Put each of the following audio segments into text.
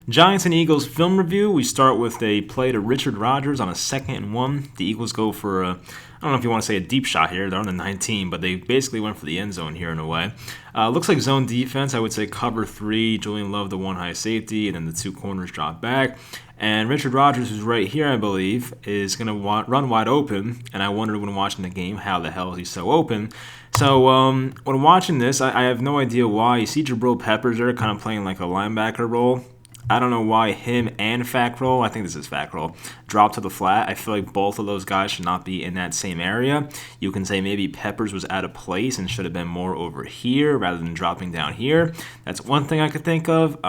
Giants and Eagles film review. We start with a play to Richard Rodgers on a 2nd and 1. The Eagles go for I don't know if you want to say a deep shot here. They're on the 19, but they basically went for the end zone here in a way. Looks like zone defense. I would say cover 3. Julian Love, the one high safety, and then the 2 corners drop back. And Richard Rodgers, who's right here, I believe, is going to run wide open. And I wondered when watching the game, how the hell is he so open? So when watching this, I have no idea why. You see Jabril Peppers there kind of playing like a linebacker role. I don't know why him and Fackrell, I think this is Fackrell, dropped to the flat. I feel like both of those guys should not be in that same area. You can say maybe Peppers was out of place and should have been more over here rather than dropping down here. That's one thing I could think of.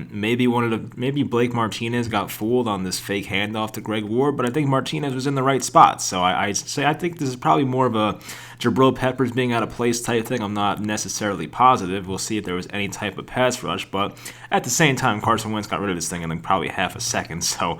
Maybe Blake Martinez got fooled on this fake handoff to Greg Ward, but I think Martinez was in the right spot. So I think this is probably more of a Jabril Peppers being out of place type thing. I'm not necessarily positive. We'll see if there was any type of pass rush, but at the same time, Carson Wentz got rid of this thing in like probably half a second. So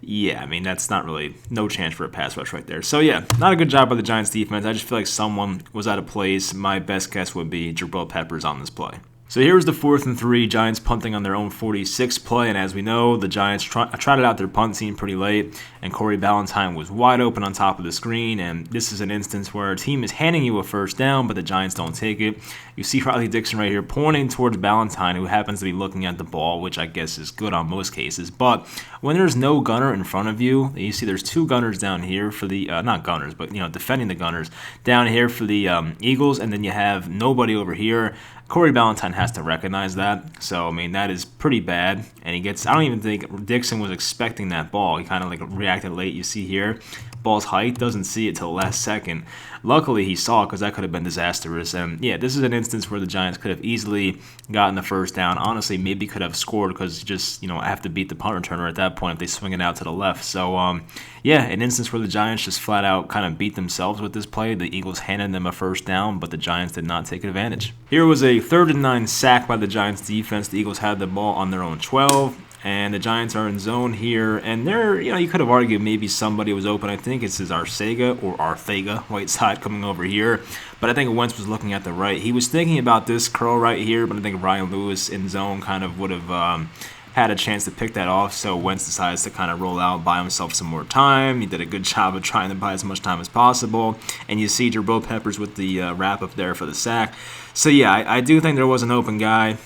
yeah, I mean, that's not really no chance for a pass rush right there. So yeah, not a good job by the Giants defense. I just feel like someone was out of place. My best guess would be Jabril Peppers on this play. So here was the 4th and 3, Giants punting on their own 46 play, and as we know, the Giants trotted out their punt team pretty late, and Corey Ballantyne was wide open on top of the screen, and this is an instance where a team is handing you a first down, but the Giants don't take it. You see Riley Dixon right here pointing towards Ballantyne, who happens to be looking at the ball, which I guess is good on most cases, but when there's no gunner in front of you, you see there's 2 gunners down here for the, not gunners, but, defending the gunners, down here for the Eagles, and then you have nobody over here. Corey Ballantyne has to recognize that. So, I mean, that is pretty bad. And I don't even think Dixon was expecting that ball. He kind of like reacted late. You see here, ball's height, doesn't see it till the last second. Luckily, he saw it because that could have been disastrous. And yeah, this is an instance where the Giants could have easily gotten the first down. Honestly, maybe could have scored because just, I have to beat the punt returner at that point if they swing it out to the left. So, yeah, an instance where the Giants just flat out kind of beat themselves with this play. The Eagles handed them a first down, but the Giants did not take advantage. Here was a 3rd and 9 sack by the Giants defense. The Eagles had the ball on their own 12. And the Giants are in zone here, and they're, you could have argued maybe somebody was open. I think it's Arthega, Whiteside coming over here. But I think Wentz was looking at the right. He was thinking about this curl right here, but I think Ryan Lewis in zone kind of would have had a chance to pick that off. So Wentz decides to kind of roll out, buy himself some more time. He did a good job of trying to buy as much time as possible. And you see Jabril Peppers with the wrap up there for the sack. So yeah, I do think there was an open guy.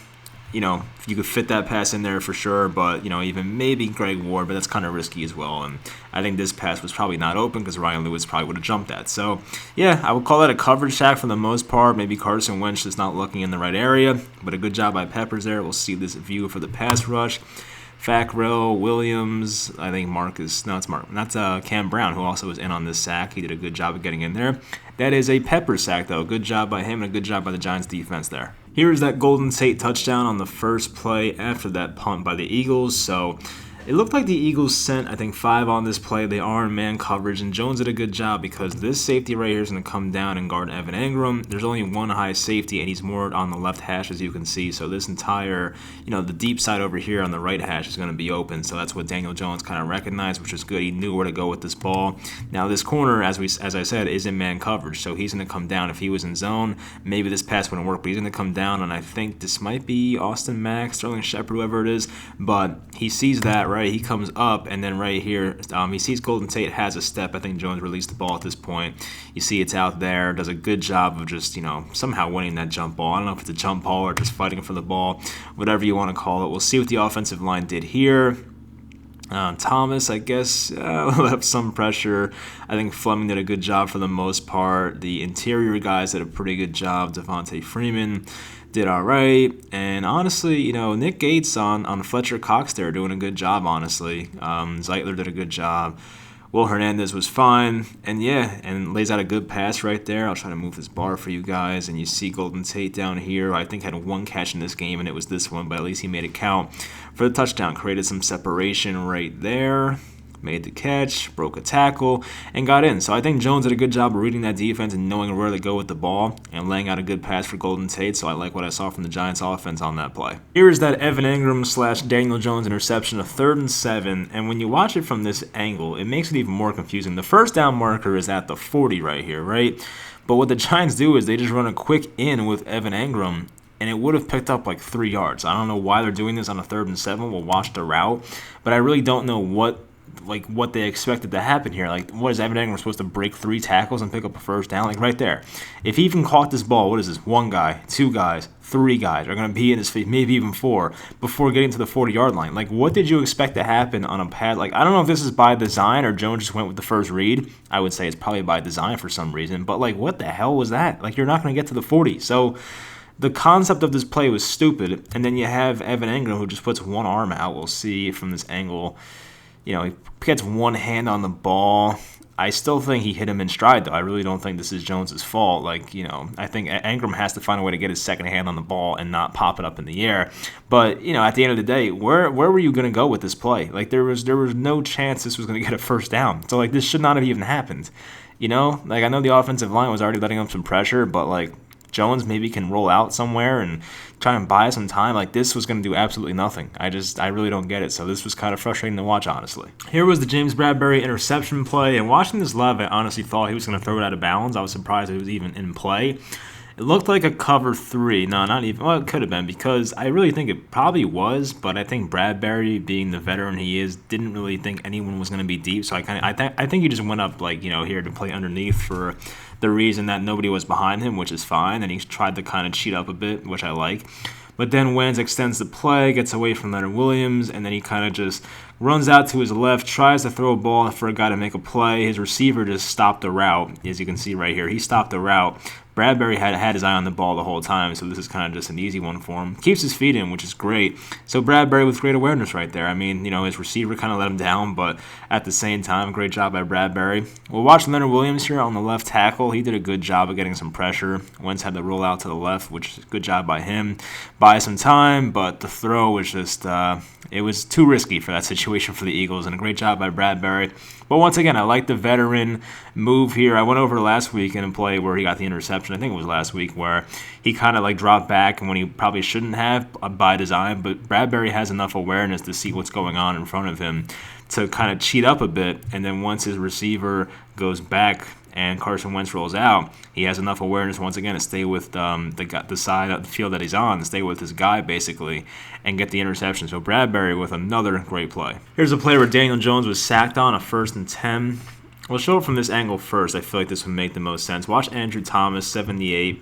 You could fit that pass in there for sure, but, even maybe Greg Ward, but that's kind of risky as well. And I think this pass was probably not open because Ryan Lewis probably would have jumped that. So, yeah, I would call that a coverage sack for the most part. Maybe Carson Wentz just not looking in the right area, but a good job by Peppers there. We'll see this view for the pass rush. Fackrell, Williams, I think Cam Brown, who also was in on this sack. He did a good job of getting in there. That is a Pepper sack, though. Good job by him and a good job by the Giants defense there. Here is that Golden Tate touchdown on the first play after that punt by the Eagles. So it looked like the Eagles sent, I think, 5 on this play. They are in man coverage, and Jones did a good job because this safety right here is going to come down and guard Evan Engram. There's only one high safety, and he's more on the left hash, as you can see. So this entire, the deep side over here on the right hash is going to be open. So that's what Daniel Jones kind of recognized, which is good. He knew where to go with this ball. Now this corner, as I said, is in man coverage, so he's going to come down. If he was in zone, maybe this pass wouldn't work, but he's going to come down, and I think this might be Austin Mack, Sterling Shepard, whoever it is, but he sees that, right? He comes up, and then right here, he sees Golden Tate has a step. I think Jones released the ball at this point. You see it's out there. Does a good job of just, somehow winning that jump ball. I don't know if it's a jump ball or just fighting for the ball, whatever you want to call it. We'll see what the offensive line did here. Thomas, I guess, left some pressure. I think Fleming did a good job for the most part. The interior guys did a pretty good job. Devontae Freeman did all right. And honestly, Nick Gates on Fletcher Cox there doing a good job, honestly. Zeitler did a good job. Will Hernandez was fine, and lays out a good pass right there. I'll try to move this bar for you guys, and you see Golden Tate down here. I think had one catch in this game, and it was this one, but at least he made it count for the touchdown. Created some separation right there. Made the catch, broke a tackle, and got in. So I think Jones did a good job of reading that defense and knowing where to go with the ball and laying out a good pass for Golden Tate. So I like what I saw from the Giants offense on that play. Here is that Evan Engram / Daniel Jones interception, a 3rd and 7. And when you watch it from this angle, it makes it even more confusing. The first down marker is at the 40 right here, right? But what the Giants do is they just run a quick in with Evan Engram. and it would have picked up like 3 yards. I don't know why they're doing this on a 3rd and 7. We'll watch the route, but I really don't know what they expected to happen here. Like, what is Evan Engram supposed to break 3 tackles and pick up a first down? Like, right there. If he even caught this ball, what is this? 1 guy, 2 guys, 3 guys are going to be in his face, maybe even 4, before getting to the 40-yard line. Like, what did you expect to happen on a pad? Like, I don't know if this is by design or Jones just went with the first read. I would say it's probably by design for some reason. But, like, what the hell was that? Like, you're not going to get to the 40. So the concept of this play was stupid. And then you have Evan Engram who just puts 1 arm out. We'll see from this angle. You know, he gets 1 hand on the ball. I still think he hit him in stride, though. I really don't think this is Jones's fault. Like, you know, I think Engram has to find a way to get his second hand on the ball and not pop it up in the air. But, you know, at the end of the day, where were you going to go with this play? Like, there was no chance this was going to get a first down. So, like, this should not have even happened. You know? Like, I know the offensive line was already letting up some pressure, but, like, Jones maybe can roll out somewhere and try and buy some time. Like, this was going to do absolutely nothing. I really don't get it. So this was kind of frustrating to watch, honestly. Here was the James Bradberry interception play, and watching this live, I honestly thought he was going to throw it out of bounds. I was surprised it was even in play. It looked like a cover 3. No, not even. Well, it could have been, because I really think it probably was, but I think Bradberry, being the veteran he is, didn't really think anyone was going to be deep. So I think he just went up, like, you know, here to play underneath for the reason that nobody was behind him, which is fine. And he tried to kind of cheat up a bit, which I like. But then Wentz extends the play, gets away from Leonard Williams, and then he kind of just runs out to his left, tries to throw a ball for a guy to make a play. His receiver just stopped the route, as you can see right here. He stopped the route. Bradberry had his eye on the ball the whole time, so this is kind of just an easy one for him. Keeps his feet in, which is great. So Bradberry with great awareness right there. I mean, you know, his receiver kind of let him down, but at the same time, great job by Bradberry. We'll watch Leonard Williams here on the left tackle. He did a good job of getting some pressure. Wentz had the roll out to the left, which is a good job by him. Buy some time, but the throw was just, it was too risky for that situation for the Eagles, and a great job by Bradberry. But once again, I like the veteran move here. I went over last week in a play where he got the interception. I think it was last week, where he kind of like dropped back and when he probably shouldn't have by design. But Bradberry has enough awareness to see what's going on in front of him to kind of cheat up a bit. And then once his receiver goes back and Carson Wentz rolls out, he has enough awareness once again to stay with the side of the field that he's on, to stay with his guy basically, and get the interception. So Bradberry with another great play. Here's a play where Daniel Jones was sacked on a 1st and 10. We'll show it from this angle first. I feel like this would make the most sense. Watch Andrew Thomas, 78.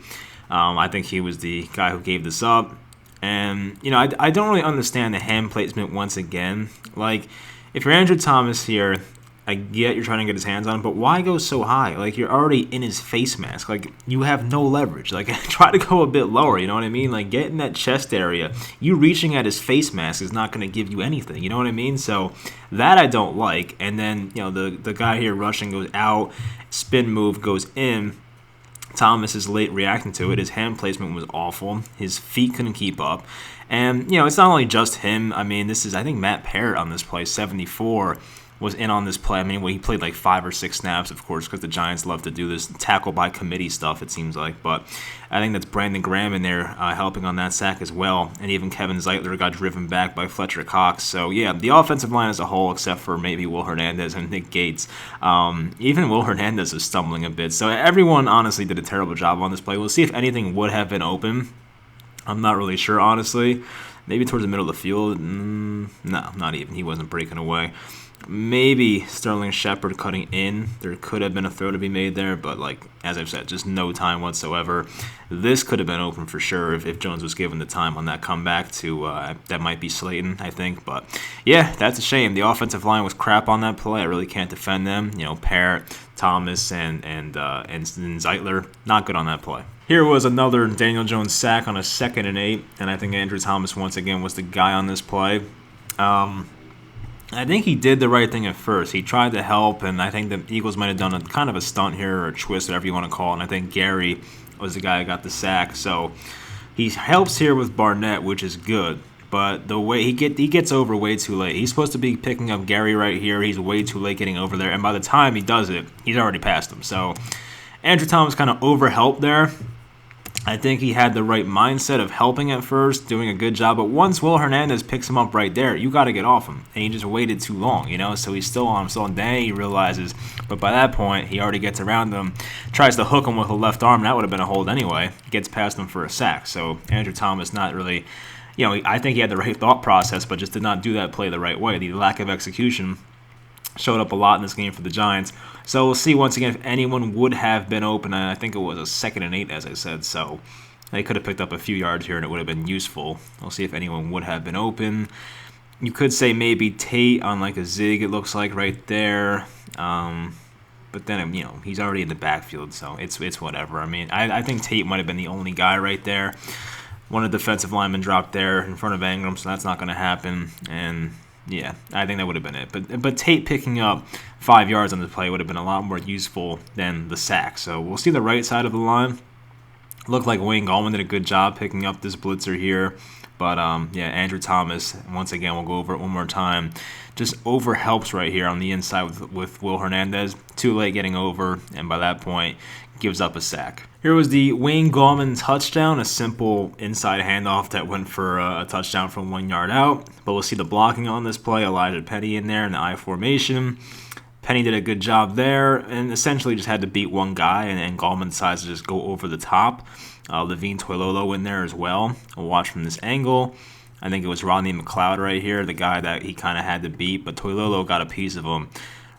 I think he was the guy who gave this up. And, you know, I don't really understand the hand placement once again. Like, if you're Andrew Thomas here, I get you're trying to get his hands on him, but why go so high? Like, you're already in his face mask. Like, you have no leverage. Like, try to go a bit lower, you know what I mean? Like, get in that chest area. You reaching at his face mask is not going to give you anything, you know what I mean? So, that I don't like. And then, you know, the guy here rushing goes out, spin move goes in. Thomas is late reacting to it. His hand placement was awful. His feet couldn't keep up. And, you know, it's not only just him. I mean, this is, I think, Matt Parrott on this play, 74, was in on this play. I mean, well, he played like 5 or 6 snaps, of course, because the Giants love to do this tackle by committee stuff, it seems like. But I think that's Brandon Graham in there helping on that sack as well. And even Kevin Zeitler got driven back by Fletcher Cox. So, yeah, the offensive line as a whole, except for maybe Will Hernandez and Nick Gates. Even Will Hernandez is stumbling a bit. So everyone honestly did a terrible job on this play. We'll see if anything would have been open. I'm not really sure, honestly. Maybe towards the middle of the field. No, not even. He wasn't breaking away. Maybe Sterling Shepard cutting in. There could have been a throw to be made there, but, like, as I've said, just no time whatsoever. This could have been open for sure if Jones was given the time on that comeback to that might be Slayton, I think. But, yeah, that's a shame. The offensive line was crap on that play. I really can't defend them. You know, Parrott, Thomas, and Zeitler, not good on that play. Here was another Daniel Jones sack on a 2nd and 8, and I think Andrew Thomas once again was the guy on this play. I think he did the right thing at first. He tried to help, and I think the Eagles might have done a kind of a stunt here or a twist, whatever you want to call it. And I think Gary was the guy who got the sack. So he helps here with Barnett, which is good. But the way he gets over way too late. He's supposed to be picking up Gary right here. He's way too late getting over there. And by the time he does it, he's already past him. So Andrew Thomas kind of overhelped there. I think he had the right mindset of helping at first, doing a good job. But once Will Hernandez picks him up right there, you got to get off him. And he just waited too long, you know? So he's still on him. So then he realizes. But by that point, he already gets around him, tries to hook him with a left arm. That would have been a hold anyway. Gets past him for a sack. So Andrew Thomas not really, you know, I think he had the right thought process, but just did not do that play the right way. The lack of execution showed up a lot in this game for the Giants. So we'll see once again if anyone would have been open. I think it was a 2nd and 8, as I said. So they could have picked up a few yards here and it would have been useful. We'll see if anyone would have been open. You could say maybe Tate on like a zig, it looks like right there. But then, you know, he's already in the backfield, so it's whatever. I mean, I think Tate might have been the only guy right there. One of the defensive linemen dropped there in front of Engram, so that's not going to happen. And yeah, I think that would have been it. But Tate picking up 5 yards on the play would have been a lot more useful than the sack. So we'll see the right side of the line. Looked like Wayne Gallman did a good job picking up this blitzer here. But, yeah, Andrew Thomas, once again, we'll go over it one more time, just over helps right here on the inside with Will Hernandez. Too late getting over, and by that point, gives up a sack. Here was the Wayne Gallman touchdown, a simple inside handoff that went for a touchdown from 1 yard out. But we'll see the blocking on this play. Elijah Penny in there in the I formation. Penny did a good job there and essentially just had to beat one guy, and Gallman decides to just go over the top. Levine Toilolo in there as well. We'll watch from this angle. I think it was Rodney McLeod right here, the guy that he kind of had to beat, but Toilolo got a piece of him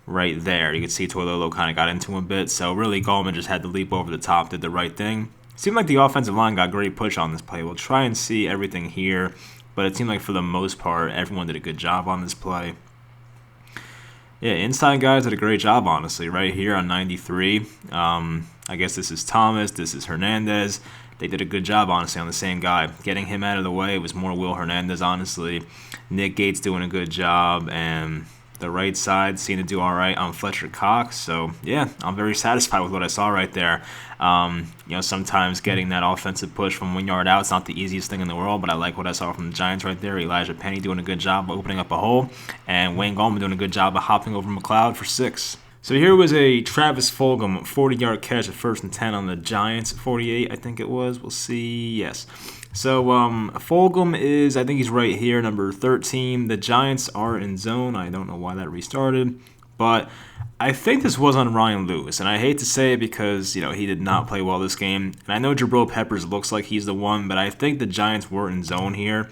right there. You can see Toilolo kind of got into him a bit, so really Gallman just had to leap over the top, did the right thing. Seemed like the offensive line got great push on this play. We'll try and see everything here, but it seemed like for the most part, everyone did a good job on this play. Yeah, inside guys did a great job, honestly, right here on 93. I guess this is Thomas, this is Hernandez. They did a good job, honestly, on the same guy. Getting him out of the way, it was more Will Hernandez, honestly. Nick Gates doing a good job, and the right side seemed to do all right on Fletcher Cox. So, yeah, I'm very satisfied with what I saw right there. You know, sometimes getting that offensive push from 1 yard out is not the easiest thing in the world, but I like what I saw from the Giants right there. Elijah Penny doing a good job of opening up a hole, and Wayne Gallman doing a good job of hopping over McLeod for 6. So here was a Travis Fulgum 40-yard catch at 1st and 10 on the Giants. 48, I think it was. We'll see. Yes. So Fulgum is, I think he's right here, number 13. The Giants are in zone. I don't know why that restarted, but I think this was on Ryan Lewis, and I hate to say it because, you know, he did not play well this game. And I know Jabril Peppers looks like he's the one, but I think the Giants were in zone here,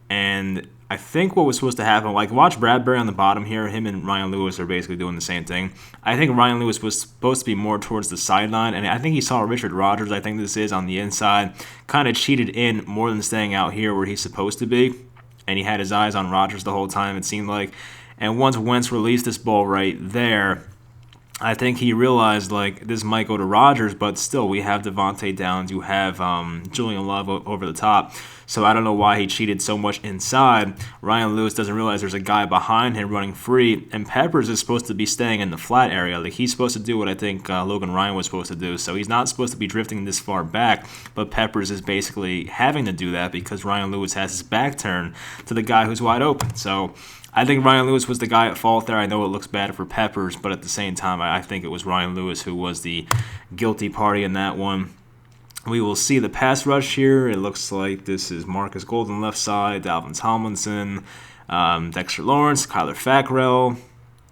and I think what was supposed to happen, like watch Bradberry on the bottom here, him and Ryan Lewis are basically doing the same thing. I think Ryan Lewis was supposed to be more towards the sideline, and I think he saw Richard Rodgers, I think this is, on the inside, kind of cheated in more than staying out here where he's supposed to be, and he had his eyes on Rodgers the whole time, it seemed like. And once Wentz released this ball right there, I think he realized, like, this might go to Rodgers, but still, we have Devontae Downs, you have Julian Love over the top. So I don't know why he cheated so much inside. Ryan Lewis doesn't realize there's a guy behind him running free, and Peppers is supposed to be staying in the flat area. Like, he's supposed to do what I think Logan Ryan was supposed to do. So he's not supposed to be drifting this far back, but Peppers is basically having to do that because Ryan Lewis has his back turned to the guy who's wide open. So I think Ryan Lewis was the guy at fault there. I know it looks bad for Peppers, but at the same time, I think it was Ryan Lewis who was the guilty party in that one. We will see the pass rush here. It looks like this is Marcus Golden left side, Dalvin Tomlinson, Dexter Lawrence, Kyler Fackrell.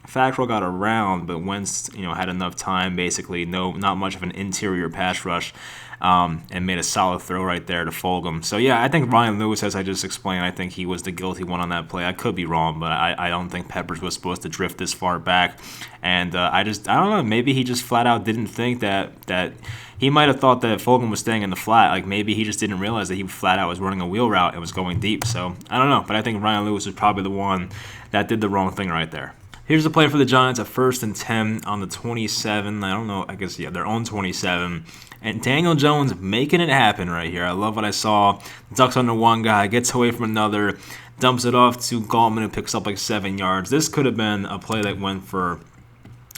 Fackrell got around, but Wentz, had enough time, basically, not much of an interior pass rush, and made a solid throw right there to Fulgum. So, yeah, I think Ryan Lewis, as I just explained, I think he was the guilty one on that play. I could be wrong, but I don't think Peppers was supposed to drift this far back. And I don't know, maybe he just flat out didn't think that he might have thought that Fulgum was staying in the flat. Like, maybe he just didn't realize that he flat out was running a wheel route and was going deep. So, I don't know, but I think Ryan Lewis was probably the one that did the wrong thing right there. Here's the play for the Giants at 1st and 10 on the 27. I don't know. I guess, their own 27. And Daniel Jones making it happen right here. I love what I saw. Ducks under one guy, gets away from another, dumps it off to Gallman, who picks up like 7 yards. This could have been a play that went for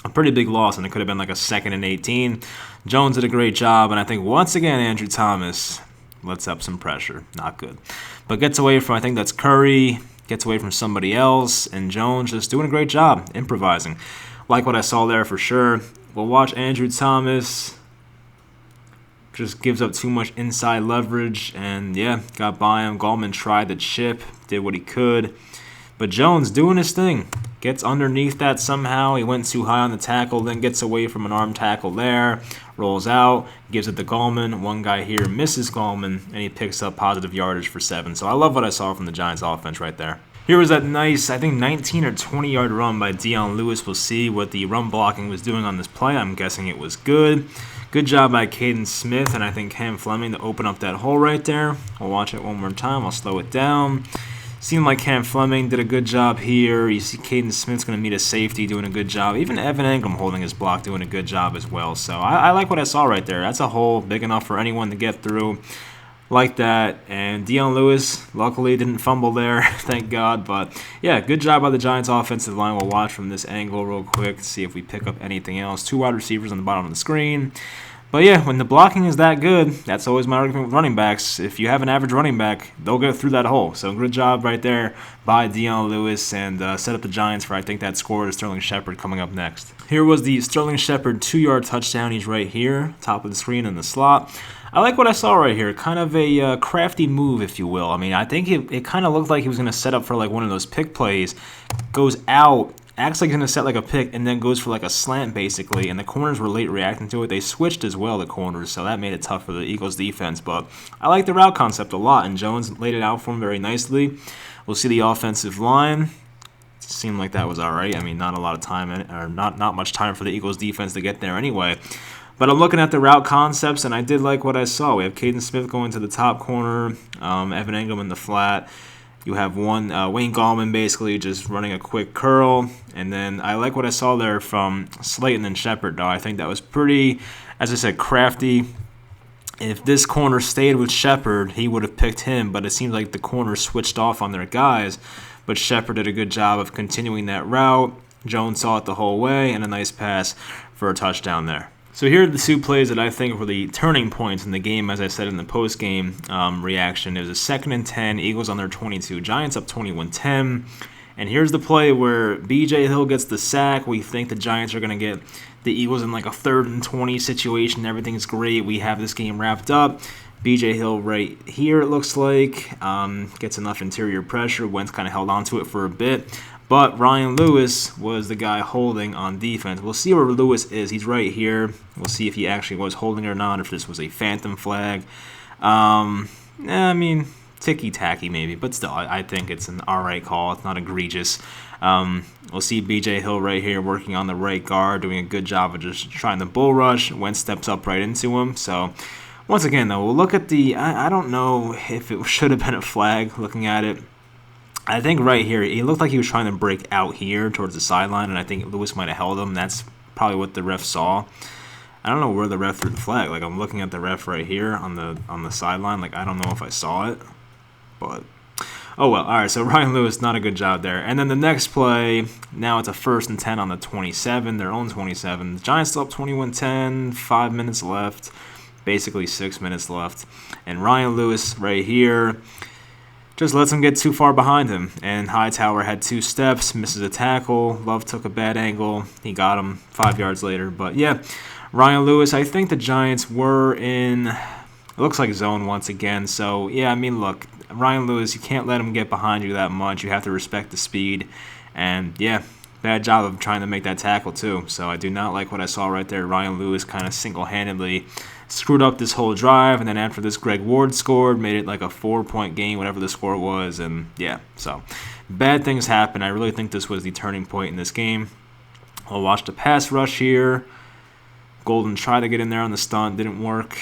a pretty big loss, and it could have been like a 2nd and 18. Jones did a great job, and I think once again, Andrew Thomas lets up some pressure. Not good. But gets away from, I think that's Curry, gets away from somebody else, and Jones just doing a great job, improvising. Like what I saw there for sure. We'll watch Andrew Thomas just gives up too much inside leverage, and yeah, got by him. Gallman tried the chip, did what he could, but Jones doing his thing. Gets underneath that somehow. He went too high on the tackle, then gets away from an arm tackle there, rolls out, gives it to Gallman. One guy here misses Gallman, and he picks up positive yardage for 7. So I love what I saw from the Giants offense right there. Here was that nice, I think, 19 or 20-yard run by Dion Lewis. We'll see what the run blocking was doing on this play. I'm guessing it was good. Good job by Caden Smith and I think Cam Fleming to open up that hole right there. We'll watch it one more time. I'll slow it down. Seemed like Cam Fleming did a good job here. You see Caden Smith's going to meet a safety doing a good job. Even Evan Engram holding his block doing a good job as well. So I like what I saw right there. That's a hole big enough for anyone to get through like that. And Dion Lewis, luckily, didn't fumble there. Thank God. But, yeah, good job by the Giants offensive line. We'll watch from this angle real quick to see if we pick up anything else. 2 wide receivers on the bottom of the screen. But yeah, when the blocking is that good, that's always my argument with running backs. If you have an average running back, they'll go through that hole. So good job right there by Dion Lewis and set up the Giants for, I think, that score to Sterling Shepard coming up next. Here was the Sterling Shepard 2-yard touchdown. He's right here, top of the screen in the slot. I like what I saw right here. Kind of a crafty move, if you will. I mean, I think it kind of looked like he was going to set up for like one of those pick plays. Goes out. Acts like he's going to set like a pick and then goes for like a slant basically, and the corners were late reacting to it. They switched as well, the corners, so that made it tough for the Eagles defense. But I like the route concept a lot, and Jones laid it out for him very nicely. We'll see the offensive line. It seemed like that was all right. I mean, not a lot of time, or not much time for the Eagles defense to get there anyway. But I'm looking at the route concepts, and I did like what I saw. We have Caden Smith going to the top corner, Evan Engram in the flat. You have one Wayne Gallman basically just running a quick curl. And then I like what I saw there from Slayton and Shepard, though. I think that was pretty, as I said, crafty. If this corner stayed with Shepard, he would have picked him. But it seems like the corners switched off on their guys. But Shepard did a good job of continuing that route. Jones saw it the whole way, and a nice pass for a touchdown there. So here are the 2 plays that I think were the turning points in the game. As I said in the post-game reaction, it was a 2nd and 10, Eagles on their 22, Giants up 21-10. And here's the play where B.J. Hill gets the sack. We think the Giants are going to get the Eagles in like a 3rd and 20 situation. Everything's great. We have this game wrapped up. B.J. Hill right here, it looks like, gets enough interior pressure. Wentz kind of held on to it for a bit. But Ryan Lewis was the guy holding on defense. We'll see where Lewis is. He's right here. We'll see if he actually was holding or not, if this was a phantom flag. I mean, ticky-tacky maybe, but still, I think it's an all right call. It's not egregious. We'll see B.J. Hill right here working on the right guard, doing a good job of just trying the bull rush. Wentz steps up right into him. So, once again, though, we'll look at the I don't know if it should have been a flag looking at it. I think right here, it looked like he was trying to break out here towards the sideline, and I think Lewis might have held him. That's probably what the ref saw. I don't know where the ref threw the flag. Like, I'm looking at the ref right here on the sideline. Like, I don't know if I saw it, but oh well. All right, so Ryan Lewis, not a good job there. And then the next play, now it's a 1st and 10 on the 27, their own 27. The Giants still up 21-10, 5 minutes left, basically 6 minutes left. And Ryan Lewis right here just lets him get too far behind him. And Hightower had 2 steps, misses a tackle. Love took a bad angle. He got him 5 yards later. But yeah, Ryan Lewis, I think the Giants were in, it looks like zone once again. So yeah, I mean, look, Ryan Lewis, you can't let him get behind you that much. You have to respect the speed. And yeah, bad job of trying to make that tackle too. So I do not like what I saw right there. Ryan Lewis kind of single-handedly screwed up this whole drive, and then after this, Greg Ward scored, made it like a 4-point game, whatever the score was, and yeah, so bad things happen. I really think this was the turning point in this game. I'll watch the pass rush here. Golden tried to get in there on the stunt, didn't work,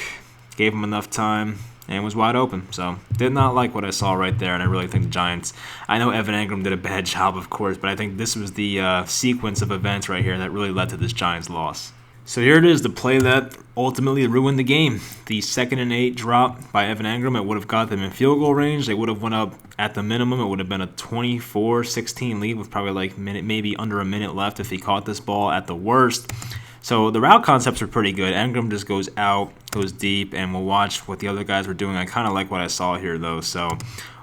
gave him enough time, and was wide open. So did not like what I saw right there, and I really think the Giants, I know Evan Engram did a bad job, of course, but I think this was the sequence of events right here that really led to this Giants loss. So here it is, the play that ultimately ruined the game. The 2nd and 8 drop by Evan Engram. It would have got them in field goal range. They would have went up at the minimum. It would have been a 24-16 lead with probably like maybe under a minute left if he caught this ball at the worst. So the route concepts are pretty good. Engram just goes out, goes deep, and we'll watch what the other guys were doing. I kind of like what I saw here, though. So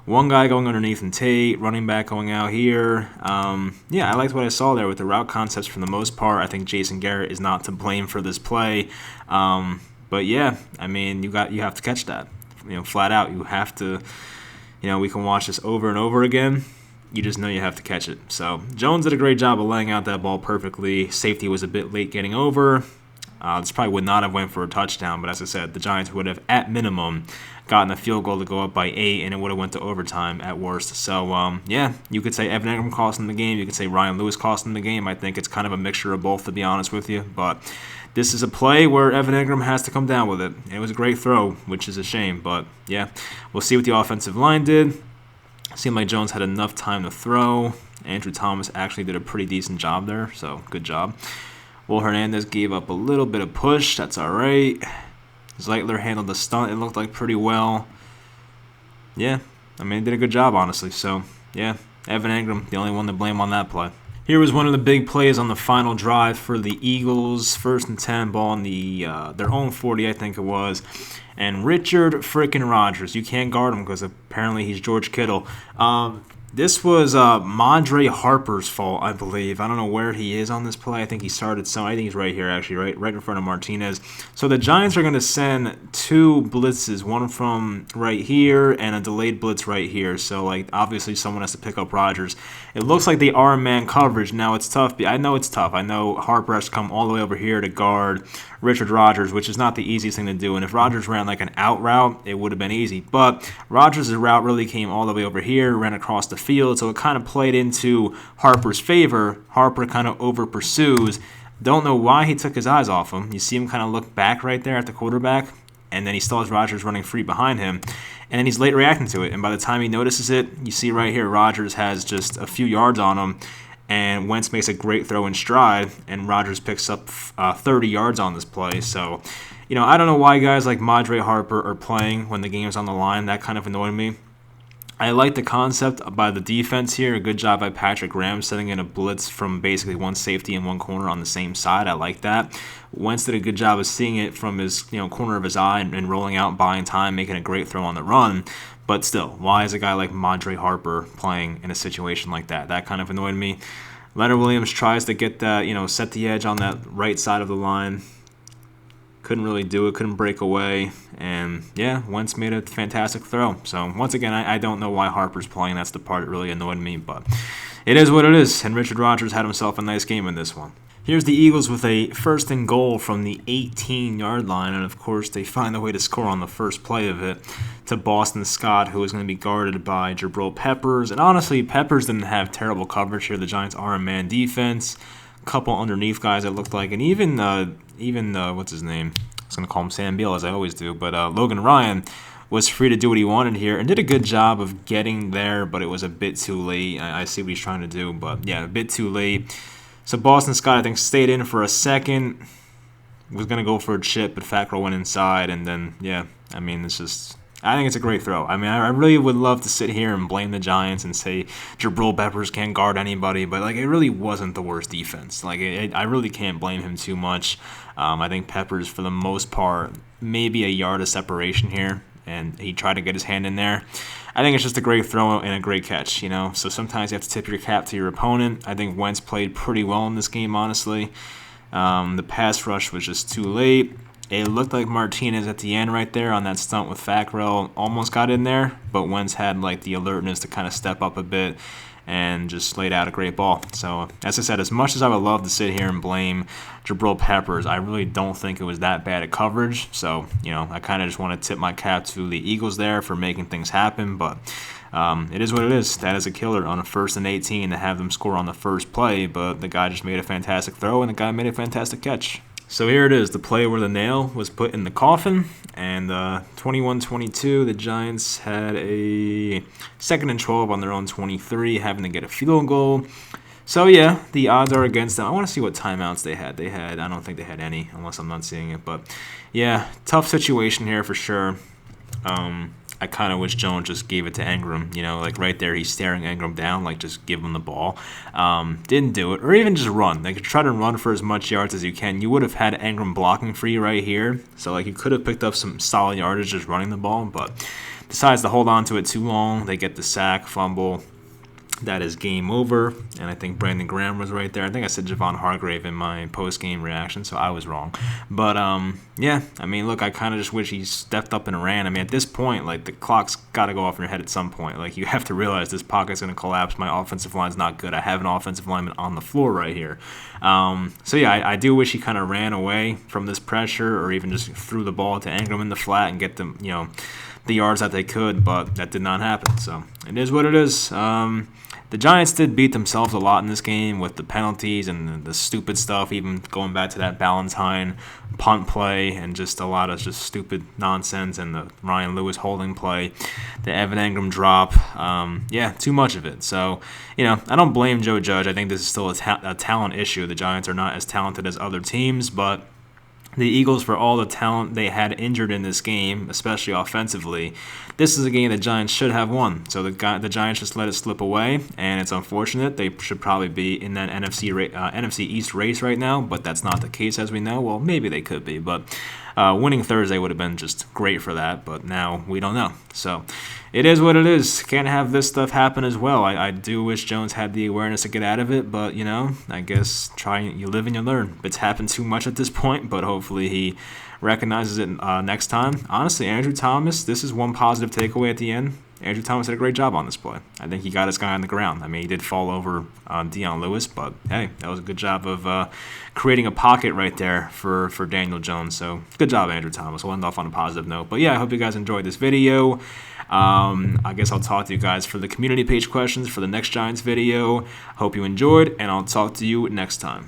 one guy going underneath and Tate, running back going out here. Yeah, I liked what I saw there with the route concepts for the most part. I think Jason Garrett is not to blame for this play. But yeah, I mean, you have to catch that. Flat out, you have to. We can watch this over and over again. You just know you have to catch it. So Jones did a great job of laying out that ball perfectly. Safety was a bit late getting over. This probably would not have went for a touchdown, but as I said, the Giants would have, at minimum, gotten a field goal to go up by 8, and it would have went to overtime at worst. So, yeah, you could say Evan Engram cost them the game. You could say Ryan Lewis cost them the game. I think it's kind of a mixture of both, to be honest with you. But this is a play where Evan Engram has to come down with it. It was a great throw, which is a shame. But, yeah, we'll see what the offensive line did. Seemed like Jones had enough time to throw. Andrew Thomas actually did a pretty decent job there, so good job. Will Hernandez gave up a little bit of push. That's all right. Zeitler handled the stunt. It looked like pretty well. Yeah, I mean, he did a good job, honestly. So, yeah, Evan Engram, the only one to blame on that play. Here was one of the big plays on the final drive for the Eagles. 1st and 10, ball on their own 40, I think it was. And Richard frickin' Rodgers. You can't guard him because apparently he's George Kittle. This was Mondre Harper's fault, I believe. I don't know where he is on this play. I think he started some. I think he's right here, actually, right in front of Martinez. So the Giants are going to send 2 blitzes, one from right here and a delayed blitz right here. So, obviously someone has to pick up Rodgers. It looks like they are man coverage. Now, it's tough. I know it's tough. I know Harper has to come all the way over here to guard Richard Rodgers, which is not the easiest thing to do. And if Rodgers ran an out route, it would have been easy. But Rodgers' route really came all the way over here, ran across the field, so it kind of played into Harper's favor. Harper kind of over pursues. Don't know why he took his eyes off him. You see him kind of look back right there at the quarterback, and then he still has Rodgers running free behind him, and then he's late reacting to it. And by the time he notices it, you see right here, Rodgers has just a few yards on him, and Wentz makes a great throw in stride, and Rodgers picks up 30 yards on this play. So, I don't know why guys like Mondre Harper are playing when the game's on the line. That kind of annoyed me. I like the concept by the defense here. A good job by Patrick Graham setting in a blitz from basically one safety and one corner on the same side. I like that. Wentz did a good job of seeing it from his corner of his eye and rolling out, buying time, making a great throw on the run. But still, why is a guy like Mondre Harper playing in a situation like that? That kind of annoyed me. Leonard Williams tries to get that, set the edge on that right side of the line. Couldn't really do it, couldn't break away, and yeah, Wentz made a fantastic throw. So once again, I don't know why Harper's playing. That's the part that really annoyed me, but it is what it is, and Richard Rodgers had himself a nice game in this one. Here's the Eagles with a 1st and goal from the 18-yard line, and of course they find a way to score on the first play of it to Boston Scott, who is going to be guarded by Jabril Peppers. And honestly, Peppers didn't have terrible coverage here. The Giants are a man defense. Couple underneath guys it looked like, and even what's his name? I was going to call him Sam Beal, as I always do, but Logan Ryan was free to do what he wanted here and did a good job of getting there, but it was a bit too late. I see what he's trying to do, but yeah, a bit too late. So Boston Scott, I think, stayed in for a second. Was going to go for a chip, but Fackrell went inside, and then, yeah, I mean, I think it's a great throw. I mean, I really would love to sit here and blame the Giants and say Jabril Peppers can't guard anybody, but it really wasn't the worst defense. I really can't blame him too much. I think Peppers, for the most part, maybe a yard of separation here, and he tried to get his hand in there. I think it's just a great throw and a great catch, So sometimes you have to tip your cap to your opponent. I think Wentz played pretty well in this game, honestly. The pass rush was just too late. It looked like Martinez at the end right there on that stunt with Fackrell almost got in there, but Wentz had the alertness to kind of step up a bit and just laid out a great ball. So, as I said, as much as I would love to sit here and blame Jabril Peppers, I really don't think it was that bad at coverage. So, I kind of just want to tip my cap to the Eagles there for making things happen, but it is what it is. That is a killer on a 1st and 18 to have them score on the first play, but the guy just made a fantastic throw and the guy made a fantastic catch. So here it is, the play where the nail was put in the coffin, and 21-22, the Giants had a 2nd and 12 on their own 23, having to get a field goal. So yeah, the odds are against them. I want to see what timeouts they had. I don't think they had any, unless I'm not seeing it, but yeah, tough situation here for sure. I kind of wish Jones just gave it to Engram, right there, he's staring Engram down, just give him the ball. Didn't do it, or even just run. Try to run for as much yards as you can. You would have had Engram blocking for you right here, so you could have picked up some solid yardage just running the ball, but decides to hold on to it too long. They get the sack, fumble. that is game over. And I think Brandon Graham was right there. I think I said Javon Hargrave in my post-game reaction, so I was wrong. But, yeah, I mean, look, I kind of just wish he stepped up and ran. I mean, at this point, like, the clock's got to go off in your head at some point. Like, you have to realize this pocket's going to collapse. My offensive line's not good. I have an offensive lineman on the floor right here. So, yeah, I do wish he kind of ran away from this pressure or even just threw the ball to Engram in the flat and get them, the yards that they could, but that did not happen. So it is what it is. The Giants did beat themselves a lot in this game with the penalties and the stupid stuff, even going back to that Ballantyne punt play and just a lot of just stupid nonsense and the Ryan Lewis holding play, the Evan Engram drop. Yeah, too much of it. So, I don't blame Joe Judge. I think this is still a talent issue. The Giants are not as talented as other teams, but the Eagles, for all the talent they had injured in this game, especially offensively, this is a game the Giants should have won. So the Giants just let it slip away, and it's unfortunate. They should probably be in that NFC East race right now, but that's not the case, as we know. Well, maybe they could be, but winning Thursday would have been just great for that, but now we don't know. So it is what it is. Can't have this stuff happen as well. I do wish Jones had the awareness to get out of it, but, I guess you live and you learn. It's happened too much at this point, but hopefully he recognizes it next time. Honestly, Andrew Thomas, this is one positive takeaway at the end. Andrew Thomas did a great job on this play. I think he got his guy on the ground. I mean, he did fall over on Dion Lewis, but hey, that was a good job of creating a pocket right there for Daniel Jones. So good job, Andrew Thomas. We'll end off on a positive note. But yeah, I hope you guys enjoyed this video. I guess I'll talk to you guys for the community page questions for the next Giants video. Hope you enjoyed, and I'll talk to you next time.